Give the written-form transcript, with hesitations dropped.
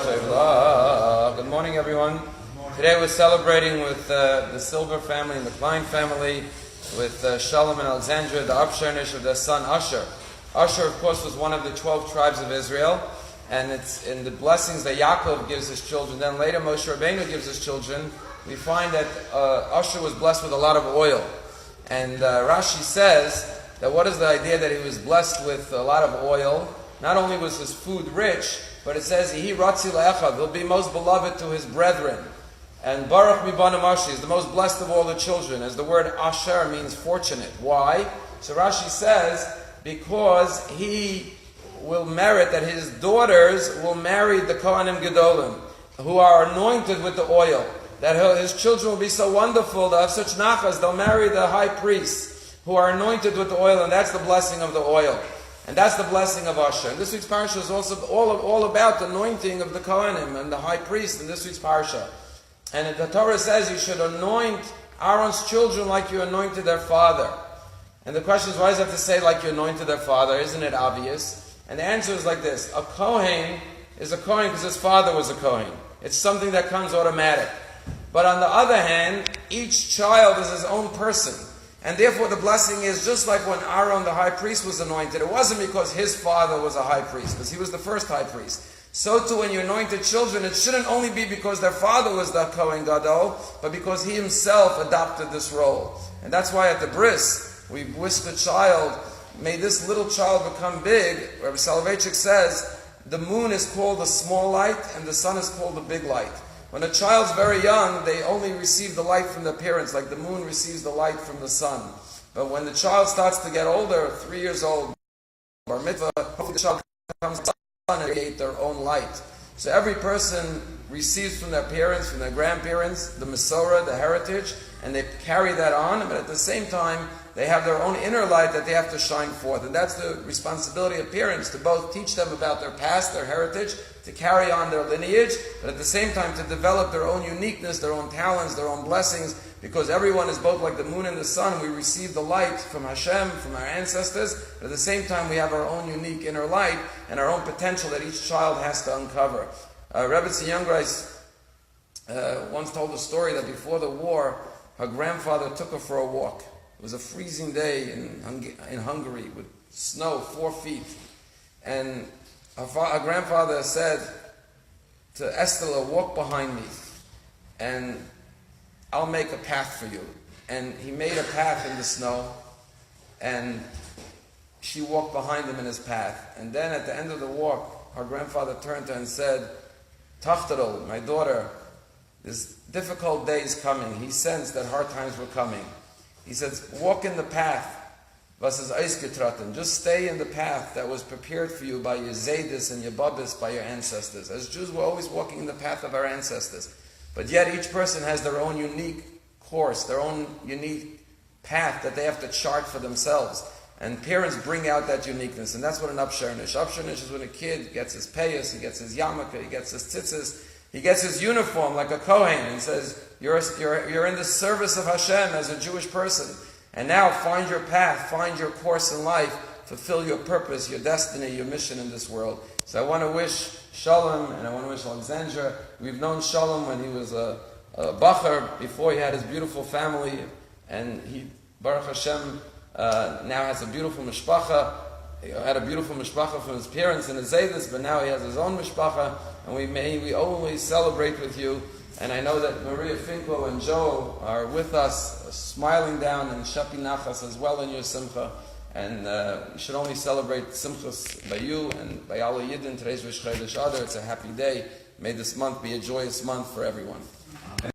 Good morning, everyone. Today we're celebrating with the Silver family and the Klein family, with Shalom and Alexandra, the Scheiner of their son Asher. Asher, of course, was one of the 12 tribes of Israel, and it's in the blessings that Yaakov gives his children. Then later Moshe Rabbeinu gives his children. We find that Asher was blessed with a lot of oil. And Rashi says that what is the idea that he was blessed with a lot of oil? Not only was his food rich, but it says, He ratzi le'echav, he'll be most beloved to his brethren. And Baruch mibanim Ashi is the most blessed of all the children, as the word Asher means fortunate. Why? So Rashi says, because he will merit that his daughters will marry the Kohanim Gedolim, who are anointed with the oil. That his children will be so wonderful, they'll have such nachas, they'll marry the high priests, who are anointed with the oil, and that's the blessing of the oil. And that's the blessing of Asher. And this week's parsha is also all about the anointing of the Kohanim and the high priest in this week's parsha. And the Torah says you should anoint Aaron's children like you anointed their father. And the question is, why does it have to say like you anointed their father? Isn't it obvious? And the answer is like this. A Kohen is a Kohen because his father was a Kohen. It's something that comes automatic. But on the other hand, each child is his own person. And therefore the blessing is just like when Aaron the high priest was anointed. It wasn't because his father was a high priest, because he was the first high priest. So too when you anointed children, it shouldn't only be because their father was the Kohen Gadol, but because he himself adopted this role. And that's why at the bris, we wish the child, may this little child become big. Rabbi Soloveitchik says, the moon is called the small light and the sun is called the big light. When a child's very young, they only receive the light from their parents, like the moon receives the light from the sun. But when the child starts to get older, 3 years old, bar mitzvah, hopefully the child becomes the sun and they create their own light. So every person receives from their parents, from their grandparents, the Masorah, the heritage, and they carry that on, but at the same time, they have their own inner light that they have to shine forth. And that's the responsibility of parents, to both teach them about their past, their heritage, to carry on their lineage, but at the same time to develop their own uniqueness, their own talents, their own blessings, because everyone is both like the moon and the sun. We receive the light from Hashem, from our ancestors, but at the same time we have our own unique inner light and our own potential that each child has to uncover. Rebbe Youngreis once told a story that before the war, her grandfather took her for a walk. It was a freezing day in Hungary with snow 4 feet. And her grandfather said to Estela, walk behind me and I'll make a path for you. And he made a path in the snow and she walked behind him in his path. And then at the end of the walk, her grandfather turned to her and said, Tachtadol, my daughter, this difficult day is coming. He sensed that hard times were coming. He says, walk in the path. Just stay in the path that was prepared for you by your Zaydis and your Babis, by your ancestors. As Jews, we're always walking in the path of our ancestors. But yet each person has their own unique course, their own unique path that they have to chart for themselves. And parents bring out that uniqueness. And that's what an upshernish. Upshernish is when a kid gets his payas, he gets his yarmulke, he gets his tzitzis, he gets his uniform like a Kohen and says, you're in the service of Hashem as a Jewish person. And now find your path, find your course in life, fulfill your purpose, your destiny, your mission in this world. So I want to wish Shalom and I want to wish Alexandra. We've known Shalom when he was a bacher, before he had his beautiful family. And he, Baruch Hashem, now has a beautiful mishpacha. He had a beautiful mishpacha from his parents and his Zaydis, but now he has his own mishpacha. And we always celebrate with you. And I know that Maria Finkel and Joe are with us, smiling down, and Shapi Nachas as well in your Simcha. And we should only celebrate Simchas by you and by all Yidden. Today's Rosh Chodesh Adar. It's a happy day. May this month be a joyous month for everyone.